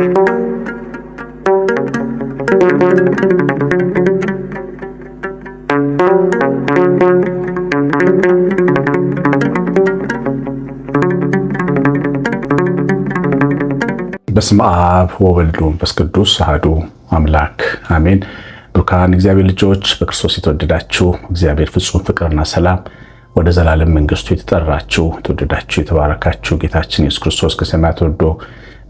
በስመ አብ ወወልድ ወመንፈስ ቅዱስ አሐዱ አምላክ አሜን። ብሩካን እግዚአብሔር ልጆች በክርስቶስ የተወደዳችሁ እግዚአብሔር ፍጹም ፍቅርና ሰላም ወደ ዘላለም መንግስቱ የተጠራችሁ የተወደዳችሁ የተባረካችሁ ጌታችን ኢየሱስ ክርስቶስ ከሰማያት ወርዶ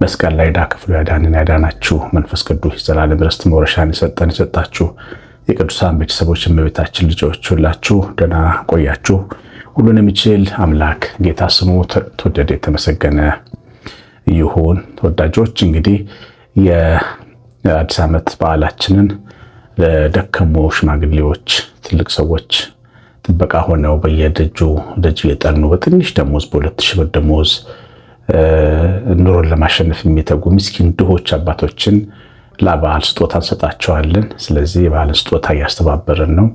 መስቀል ላይ ዕዳ ከፍሎ ያዳናችሁ መንፈስ ቅዱስ የዘላለም ርስት መውረሻን የሰጣችሁ የቅዱሳን ቤተሰቦች እመቤታችን ልጆች ሁላችሁ ደህና ቆያችሁ። ሁሉን የሚችል አምላክ ጌታ ስሙ ተወደደ የተመሰገነ ይሁን። ተወዳጆች እንግዲህ የአዲስ ዓመት በዓላችንን ለደከሙ ሽማግሌዎች ትልቅ ሰዎች ጥበቃ ሆነው በየደጅ እየጠኑ በትንሽ ደሞዝ በ2000 ብር ደሞዝ ኑሮን ለማሸነፍ የሚተጉ ምስኪን ድሆች አባቶችን ለበዓል ስጦታ እንሰጣቸዋለን። ስለዚህ የበዓል ስጦታ እያስተባበርን ነው።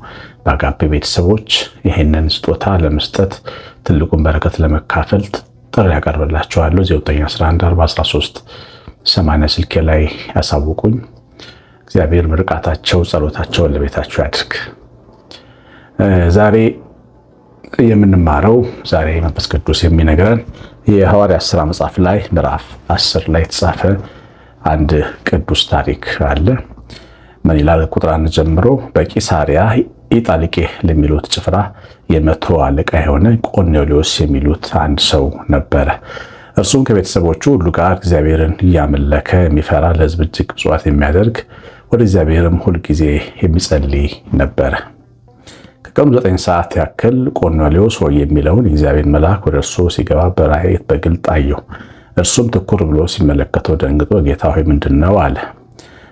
በአጋፔ ቤተሰቦች ይህንን ስጦታ ለመስጠት ትልቁን በረከት ለመካፈል ጥሪ ያቀርብላችኋለሁ። 09114138 ስልኬ ላይ ያሳውቁኝ። እግዚአብሔር ምርቃታቸው ጸሎታቸውን ለቤታችሁ ያድርግ። ዛሬ የምንማረው መንፈስ ቅዱስ የሚነግረን የሐዋርያት ሥራ መጽሐፍ ላይ ምዕራፍ 10 ላይ የተጻፈ አንድ ቅዱስ ታሪክ አለ። ምን ይላል? ቁጥር 1 ጀምሮ በቂሳሪያ ኢጣሊቄ ለሚሉት ጭፍራ የመቶ አለቃ የሆነ ቆርኔሌዎስ የሚሉት አንድ ሰው ነበረ። እርሱም ከቤተሰቦቹ ሁሉ ጋር እግዚአብሔርን እያመለከ የሚፈራ ለሕዝብ እጅግ ምጽዋት የሚያደርግ ወደ እግዚአብሔርም ሁልጊዜ የሚጸልይ ነበረ። ከቀኑ 9 ሰዓት ያክል ቆርኔሌዎስ ሆይ የሚለውን የእግዚአብሔር መልአክ ወደ እርሱ ሲገባ በራእይ በግልጥ አየው። እርሱም ትኩር ብሎ ሲመለከተው ደንግጦ ጌታ ሆይ ምንድነው አለ።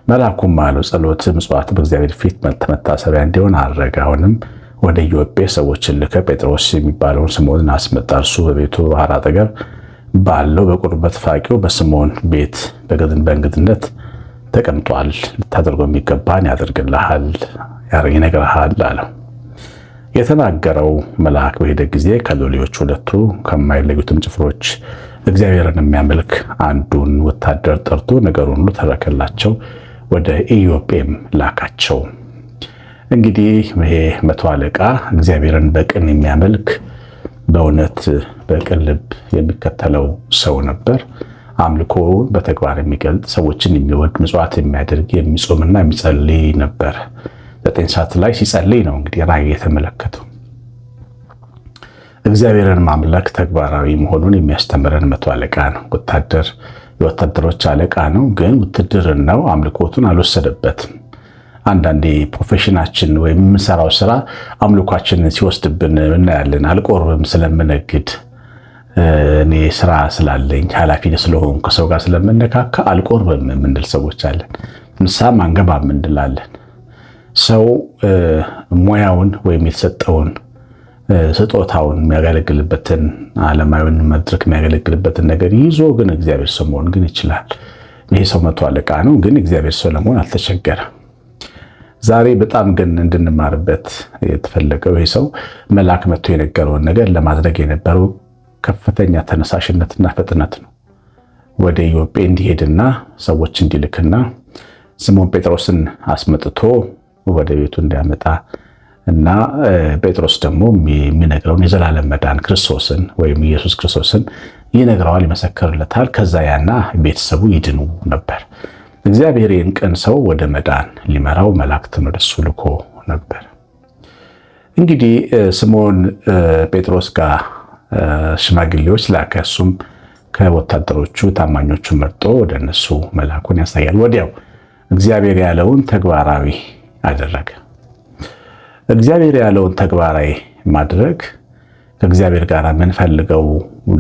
መልአኩም አለው ጸሎት ምጽዋት በእግዚአብሔር ፊት መታሰቢያ እንዲሆን አድርግ። አሁንም ወደ ኢዮጴ ሰዎችን ልከህ ጴጥሮስ የሚባለውን ስምዖንን አስመጣ። እርሱ በቤቱ ባህር አጠገብ ባለው በቁርበት ፋቂው በስምዖን ቤት በእንግድነት ተቀምጧል። ልታደርገው የሚገባን ያደርግልሃል ይነግርሃል አለው። የተናገረው መልአክ በሄደ ጊዜ ከሎሌዎች ሁለቱ ከማይለዩትም ጭፍሮች እግዚአብሔርን የሚያመልክ አንዱን ወታደር ጠርቶ ነገሩን ሁሉ ተረከላቸው። ወደ ኢዮጴም ላካቸው። እንግዲህ ይሄ መቶ አለቃ እግዚአብሔርን በቅን የሚያመልክ በእውነት በቅን ልብ የሚከተለው ሰው ነበር። አምልኮውን በተግባር የሚገልጥ ሰዎችን የሚወድ ምጽዋት የሚያደርግ የሚጾምና የሚጸልይ ነበር። 9 ሰዓት ላይ ሲጸልይ ነው እንግዲህ ራእይ የተመለከተው። እግዚአብሔርን ማምለክ ተግባራዊ መሆኑን የሚያስተምረን መቶ አለቃ ነው። የወታደሮች አለቃ ነው። ግን ውትድርናው አምልኮቱን አልወሰደበትም። አንዳንዴ ፕሮፌሽናችን ወይም የምንሰራው ስራ አምልኳችንን ሲወስድብን እናያለን። አልቆርብም ስለምነግድ እኔ ስራ ስላለኝ ኃላፊነት ስለሆንኩ ከሰው ጋር ስለምነካካ አልቆርብም የምንል ሰዎች አለን። ንስሐም አንገባም እንላለን። ሰው ሙያውን ወይም የተሰጠውን ስጦታውን የሚያገለግልበትን ዓለማዊውን መድረክ የሚያገለግልበትን ነገር ይዞ ግን እግዚአብሔር ሰው መሆን ግን ይችላል። ይሄ ሰው መቶ አለቃ ነው፣ ግን እግዚአብሔር ሰው ለመሆን አልተቸገረም። ዛሬ በጣም ግን እንድንማርበት የተፈለገው ይሄ ሰው መልአክ መጥቶ የነገረውን ነገር ለማድረግ የነበረው ከፍተኛ ተነሳሽነትና ፍጥነት ነው። ወደ ኢዮጴ እንዲሄድና ሰዎች እንዲልክና ስምዖን ጴጥሮስን አስመጥቶ ወደ ቤቱ እንዲያመጣ እና ጴጥሮስ ደግሞ የሚነግረውን የዘላለም መዳን ክርስቶስን ወይም ኢየሱስ ክርስቶስን ይነግረዋል፣ ይመሰክርለታል። ከዛ ያና ቤተሰቡ ይድኑ ነበር። እግዚአብሔር ይህን ቅን ሰው ወደ መዳን ሊመራው መላእክትን ወደሱ ልኮ ነበር። እንግዲህ ስምዖን ጴጥሮስ ጋር ሽማግሌዎች ላከ። እሱም ከወታደሮቹ ታማኞቹ መርጦ ወደ እነሱ መልአኩን ያሳያል። ወዲያው እግዚአብሔር ያለውን ተግባራዊ አደረገ። እግዚአብሔር ያለውን ተግባራዊ ማድረግ ከእግዚአብሔር ጋር የምንፈልገው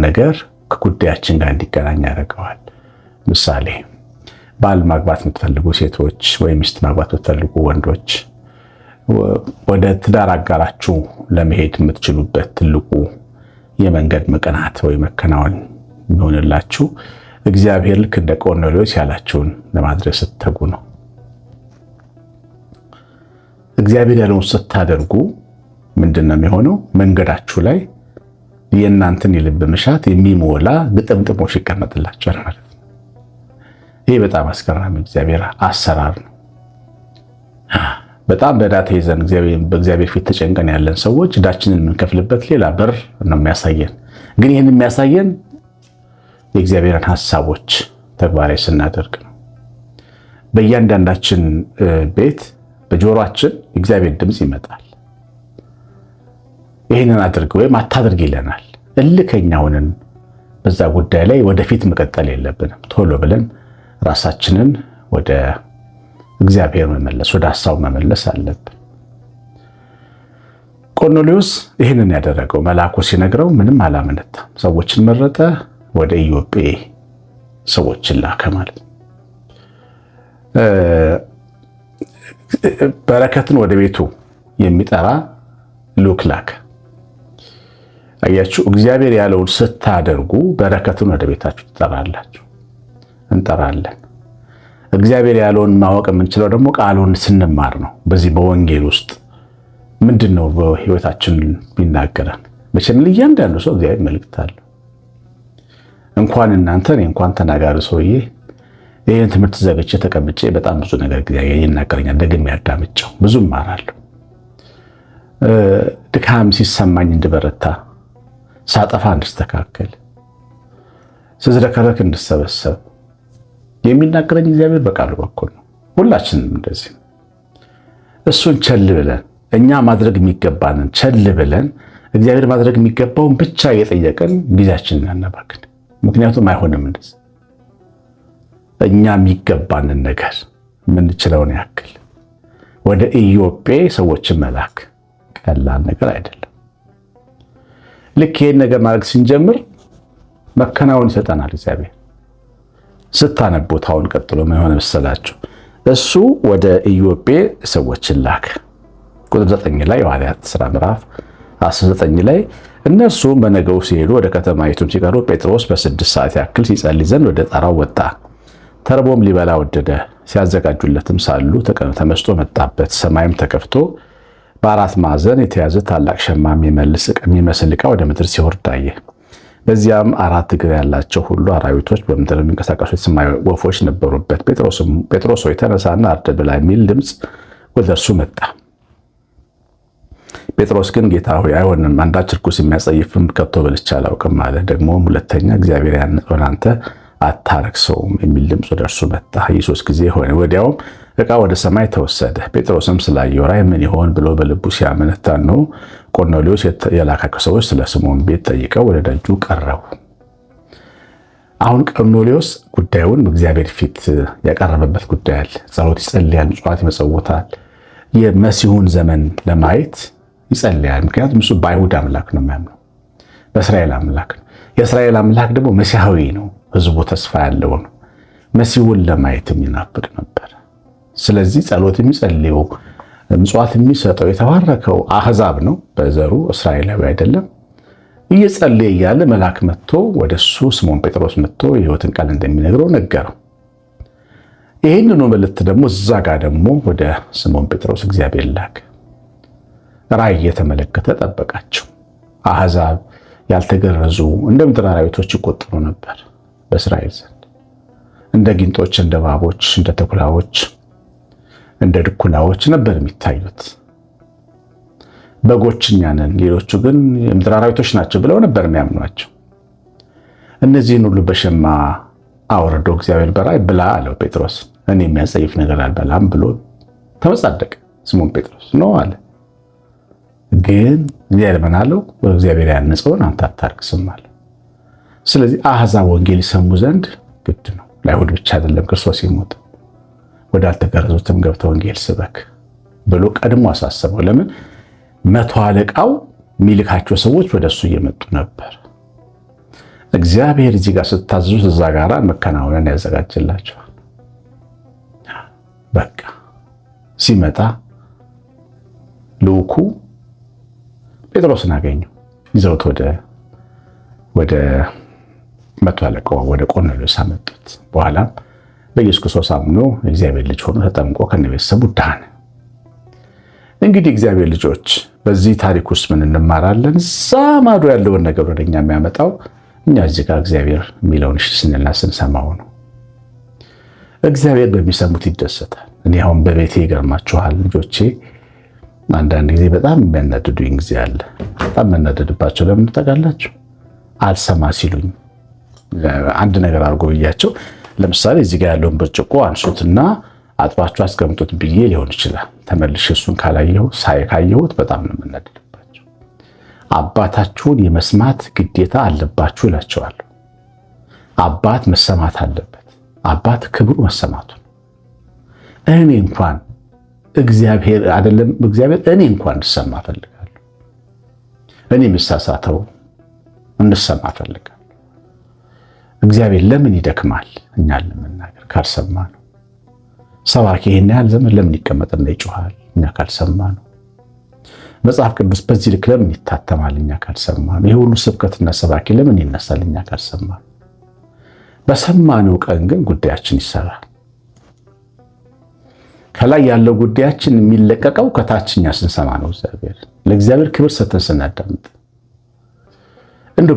ነገር ከጉዳያችን ጋር እንዲገናኝ ያደርገዋል። ምሳሌ ባል ማግባት የምትፈልጉ ሴቶች ወይም ሚስት ማግባት የምትፈልጉ ወንዶች ወደ ትዳር አጋራችሁ ለመሄድ የምትችሉበት ትልቁ የመንገድ መቀናት ወይ መከናወን የሚሆንላችሁ እግዚአብሔር ልክ እንደ ቆርኔሌዎስ ያላችሁን ለማድረግ ስትተጉ ነው። እግዚአብሔር ያለውን ስታደርጉ ምንድነው የሚሆነው? መንገዳችሁ ላይ የእናንተን የልብ መሻት የሚሞላ ግጥምጥሞሽ ይቀመጥላችኋል ማለት ነው። ይህ በጣም አስገራሚ እግዚአብሔር አሰራር ነው። በጣም በዕዳ ተይዘን በእግዚአብሔር ፊት ተጨንቀን ያለን ሰዎች ዕዳችንን የምንከፍልበት ሌላ በር ነው የሚያሳየን። ግን ይህን የሚያሳየን የእግዚአብሔርን ሐሳቦች ተግባራዊ ስናደርግ ነው። በእያንዳንዳችን ቤት በጆሮአችን የእግዚአብሔር ድምፅ ይመጣል። ይህንን አድርግ ወይም አታድርግ ይለናል። እልከኛ ሆነን በዛ ጉዳይ ላይ ወደፊት መቀጠል የለብንም። ቶሎ ብለን ራሳችንን ወደ እግዚአብሔር መመለስ፣ ወደ ሐሳቡ መመለስ አለብን። ቆርኔሌዎስ ይህንን ያደረገው መልአኩ ሲነግረው ምንም አላመነታም። ሰዎችን መረጠ፣ ወደ ኢዮጴ ሰዎችን ላከ ማለት ነው። በረከትን ወደ ቤቱ የሚጠራ ልዑክ ላከ። አያችሁ፣ እግዚአብሔር ያለውን ስታደርጉ በረከትን ወደ ቤታችሁ ትጠራላችሁ። እንጠራለን። እግዚአብሔር ያለውን ማወቅ የምንችለው ደግሞ ቃሉን ስንማር ነው። በዚህ በወንጌል ውስጥ ምንድነው በህይወታችን ቢናገረን? መቼም ለእያንዳንዱ ሰው እግዚአብሔር መልእክት አለው። እንኳን እናንተ እንኳን ተናጋሪ ሰውዬ ይህን ትምህርት ዘግቼ ተቀምጬ በጣም ብዙ ነገር እግዚአብሔር ይናገረኛል። ደግሜ ያዳምጨው ብዙ እማራለሁ። ድካም ሲሰማኝ እንድበረታ፣ ሳጠፋ እንድስተካከል፣ ስዝረከረክ እንድሰበሰብ የሚናገረኝ እግዚአብሔር በቃሉ በኩል ነው። ሁላችንም እንደዚህ እሱን ቸል ብለን እኛ ማድረግ የሚገባንን ቸል ብለን እግዚአብሔር ማድረግ የሚገባውን ብቻ እየጠየቅን ጊዜያችንን አናባክን። ምክንያቱም አይሆንም እንደዚህ። እኛ የሚገባንን ነገር የምንችለውን ያክል ወደ ኢዮጴ ሰዎችን መላክ ቀላል ነገር አይደለም። ልክ ይህን ነገር ማድረግ ስንጀምር መከናወን ይሰጠናል እግዚአብሔር። ስታነቡት አሁን ቀጥሎ ምን ሆነ መሰላችሁ? እሱ ወደ ኢዮጴ ሰዎችን ላከ። ቁጥር 9 ላይ የሐዋርያት ሥራ ምዕራፍ 19 ላይ እነርሱም በነገው ሲሄዱ ወደ ከተማይቱም ሲቀርቡ ጴጥሮስ በ6 ሰዓት ያክል ሲጸልይ ዘንድ ወደ ጣራው ወጣ። ተርቦም ሊበላ ወደደ። ሲያዘጋጁለትም ሳሉ ተመስጦ መጣበት። ሰማይም ተከፍቶ በአራት ማዕዘን የተያዘ ታላቅ ሸማ የሚመስል ዕቃ ወደ ምድር ሲወርድ አየ። በዚያም 4 እግር ያላቸው ሁሉ አራዊቶች፣ በምድር የሚንቀሳቀሱ የሰማይ ወፎች ነበሩበት። ጴጥሮስ ሆይ ተነሳና አርድ ብላ የሚል ድምፅ ወደ እርሱ መጣ። ጴጥሮስ ግን ጌታ ሆይ አይሆንም፣ አንዳች ርኩስ የሚያጸይፍም ከቶ በልቼ አላውቅም አለ። ደግሞም ሁለተኛ እግዚአብሔር ያነጸውን አንተ አታረክሰውም የሚል ድምፅ ወደ እርሱ መጣ። ይህ 3 ጊዜ ሆነ። ወዲያውም ዕቃ ወደ ሰማይ ተወሰደ። ጴጥሮስም ስላየው ራእይ ምን ይሆን ብሎ በልቡ ሲያመነታ ነው ቆርኔሌዎስ የላካቸው ሰዎች ስለ ስምዖን ቤት ጠይቀው ወደ ደጁ ቀረቡ። አሁን ቆርኔሌዎስ ጉዳዩን በእግዚአብሔር ፊት ያቀረበበት ጉዳይ አለ። ጸሎት ይጸልያል፣ ምጽዋት ይመጸውታል። የመሲሁን ዘመን ለማየት ይጸልያል። ምክንያቱም እሱ በአይሁድ አምላክ ነው የሚያምነው፣ በእስራኤል አምላክ ነው። የእስራኤል አምላክ ደግሞ መሲሐዊ ነው፣ ህዝቡ ተስፋ ያለው ነው። መሲሁን ለማየት የሚናፍቅ ነበር። ስለዚህ ጸሎት የሚጸልየው ምጽዋት የሚሰጠው የተባረከው አህዛብ ነው፣ በዘሩ እስራኤላዊ አይደለም። እየጸለየ እያለ መልአክ መጥቶ ወደሱ ስምዖን ጴጥሮስ መጥቶ የሕይወትን ቃል እንደሚነግረው ነገረው። ይህንኑ መልእክት ደግሞ እዛ ጋር ደግሞ ወደ ስምዖን ጴጥሮስ እግዚአብሔር ላከ። ራእይ እየተመለከተ ጠበቃቸው። አህዛብ ያልተገረዙ እንደ ምድር አራዊቶች ይቆጠሩ ነበር በእስራኤል ዘንድ። እንደ ጊንጦች፣ እንደ እባቦች፣ እንደ ተኩላዎች፣ እንደ ድኩላዎች ነበር የሚታዩት። በጎች እኛ ነን፣ ሌሎቹ ግን የምድር አራዊቶች ናቸው ብለው ነበር የሚያምኗቸው። እነዚህን ሁሉ በሸማ አውርዶ እግዚአብሔር በራእይ ብላ አለው ጴጥሮስ። እኔ የሚያጸይፍ ነገር አልበላም ብሎ ተመጻደቀ። ስምዖን ጴጥሮስ ነው አለ። ግን እግዚአብሔር ምን አለው? እግዚአብሔር ያነጸውን አንተ አታርክስም አለ። ስለዚህ አሕዛብ ወንጌል ይሰሙ ዘንድ ግድ ነው። ለአይሁድ ብቻ አይደለም ክርስቶስ ይሞት፣ ወዳልተገረዙትም ገብተህ ወንጌል ስበክ ብሎ ቀድሞ አሳሰበው። ለምን? 100 አለቃው የሚልካቸው ሰዎች ወደሱ እየመጡ ነበር። እግዚአብሔር እዚህ ጋር ስታዝዙት እዛ ጋራ መከናወንን ያዘጋጅላቸዋል። በቃ ሲመጣ ልዑኩ ጴጥሮስን አገኘው። ይዘውት ወደ 100 አለቃው ወደ ቆርኔሌዎስ አመጡት። በኋላም በኢየሱስ ክርስቶስ አምኖ እግዚአብሔር ልጅ ሆኖ ተጠምቆ ከነቤተሰቡ ዳነ። እንግዲህ እግዚአብሔር ልጆች በዚህ ታሪክ ውስጥ ምን እንማራለን? እዛ ማዶ ያለውን ነገር ወደኛ የሚያመጣው እኛ እዚህ ጋር እግዚአብሔር የሚለውን እሺ ስንልና ስንሰማው ነው። እግዚአብሔር በሚሰሙት ይደሰታል። እኔ አሁን በቤቴ ይገርማችኋል፣ ልጆቼ አንዳንድ ጊዜ በጣም የሚያናድዱኝ ጊዜ አለ። በጣም የሚያናድድባቸው ለምን ታውቃላችሁ? አልሰማ ሲሉኝ አንድ ነገር አድርጎ ብያቸው፣ ለምሳሌ እዚህ ጋር ያለውን ብርጭቆ አንሱትና አጥባችሁ አስቀምጡት ብዬ ሊሆን ይችላል። ተመልሼ እሱን ካየሁት በጣም ነው የምናደድባቸው። አባታችሁን የመስማት ግዴታ አለባችሁ እላቸዋለሁ። አባት መሰማት አለበት። አባት ክብሩ መሰማቱ። እኔ እንኳን እግዚአብሔር እኔ እንኳን እንድሰማ እፈልጋለሁ። እኔ የምሳሳተው እንድሰማ እፈልጋለሁ። እግዚአብሔር ለምን ይደክማል እኛን ለመናገር ካልሰማ ነው? ሰባኪ ይሄን ያህል ዘመን ለምን ይቀመጥና ይጮሃል እኛ ካልሰማ ነው? መጽሐፍ ቅዱስ በዚህ ልክ ለምን ይታተማል እኛ ካልሰማ ነው? ይሄ ሁሉ ስብከትና ሰባኪ ለምን ይነሳል እኛ ካልሰማ ነው? በሰማነው ቀን ግን ጉዳያችን ይሰራል። ከላይ ያለው ጉዳያችን የሚለቀቀው ከታችኛ ስንሰማ ነው። ለእግዚአብሔር ክብር ሰተን ስናዳምጥ፣ እንደው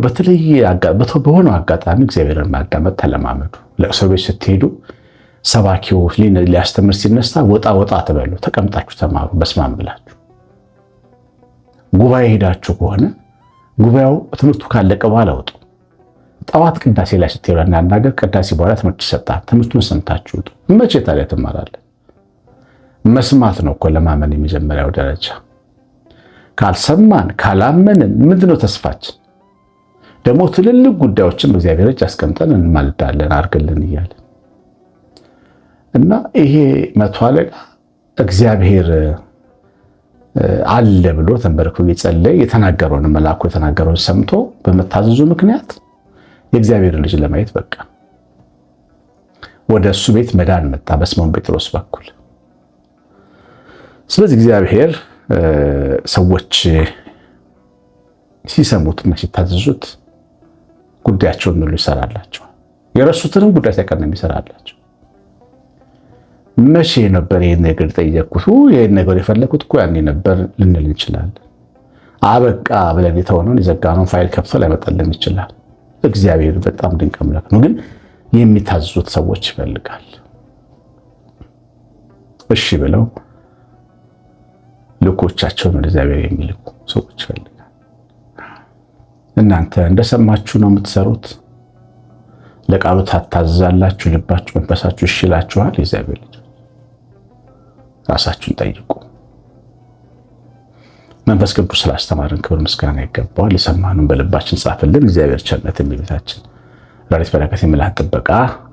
በሆነው አጋጣሚ እግዚአብሔርን ማዳመጥ ተለማመዱ። ለቅሶ ቤት ስትሄዱ ሰባኪው ሊያስተምር ሲነሳ ወጣ ትበሉ፣ ተቀምጣችሁ ተማሩ በስማም ብላችሁ። ጉባኤ ሄዳችሁ ከሆነ ጉባኤው ትምህርቱ ካለቀ በኋላ ወጡ። ጠዋት ቅዳሴ ላይ ስትሄዱ እናናገር፣ ቅዳሴ በኋላ ትምህርት ይሰጣል። ትምህርቱን ሰምታችሁ ውጡ። መቼ ታዲያ ትማራለን? መስማት ነው እኮ ለማመን የመጀመሪያው ደረጃ። ካልሰማን ካላመንን ምንድነው ተስፋችን? ደግሞ ትልልቅ ጉዳዮችን በእግዚአብሔር እጅ አስቀምጠን እንማልዳለን አርግልን እያለን እና ይሄ መቶ አለቃ እግዚአብሔር አለ ብሎ ተንበርክኮ እየጸለየ የተናገረውን መልአኩ የተናገረውን ሰምቶ በመታዘዙ ምክንያት የእግዚአብሔር ልጅ ለማየት በቃ ወደ እሱ ቤት መዳን መጣ በስምዖን ጴጥሮስ በኩል። ስለዚህ እግዚአብሔር ሰዎች ሲሰሙትና ሲታዘዙት ጉዳያቸውን ሁሉ ይሰራላቸዋል። የረሱትንም ጉዳይ ሳይቀር ነው የሚሰራላቸው። መቼ ነበር ይሄን ነገር ጠየቅኩት? ይሄን ነገር የፈለኩት እኮ ያኔ ነበር ልንል እንችላለን። አበቃ ብለን የተሆነውን የዘጋነውን ፋይል ከፍቶ ላይመጣልን ይችላል። እግዚአብሔር በጣም ድንቅ አምላክ ነው፣ ግን የሚታዘዙት ሰዎች ይፈልጋል። እሺ ብለው ልኮቻቸውን ወደ እግዚአብሔር የሚልኩ ሰዎች ይፈልጋል። እናንተ እንደሰማችሁ ነው የምትሰሩት? ለቃሉ ታታዛላችሁ? ልባችሁ መንፈሳችሁ ይሽላችኋል? የእግዚአብሔር ልጅ ራሳችሁን ጠይቁ። መንፈስ ቅዱስ ስላስተማረን ክብር ምስጋና ይገባዋል። የሰማነውን በልባችን ጻፍልን። እግዚአብሔር ቸርነት የሚቤታችን ረድኤት በረከት የምልሃት ጥበቃ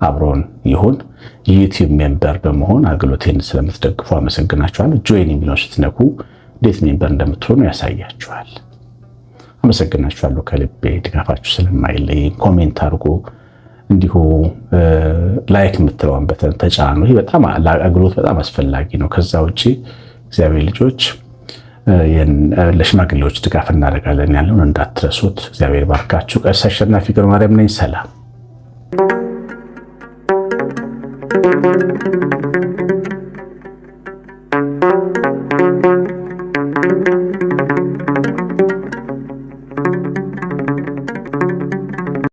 አብሮን ይሁን። የዩቲዩብ ሜምበር በመሆን አገልግሎቴን ስለምትደግፉ አመሰግናችኋለሁ። ጆይን የሚለውን ስትነኩ እንዴት ሜምበር እንደምትሆኑ ያሳያችኋል። አመሰግናችኋለሁ ከልቤ። ድጋፋችሁ ስለማይለይ ኮሜንት አድርጉ፣ እንዲሁ ላይክ የምትለውን በተን ተጫኑ። ይሄ በጣም ለአገልግሎት በጣም አስፈላጊ ነው። ከዛ ውጪ እግዚአብሔር ልጆች ለሽማግሌዎች ድጋፍ እናደርጋለን ያለውን እንዳትረሱት። እግዚአብሔር ባርካችሁ። ቀሲስ አሸናፊ ገብረማርያም ነኝ። ሰላም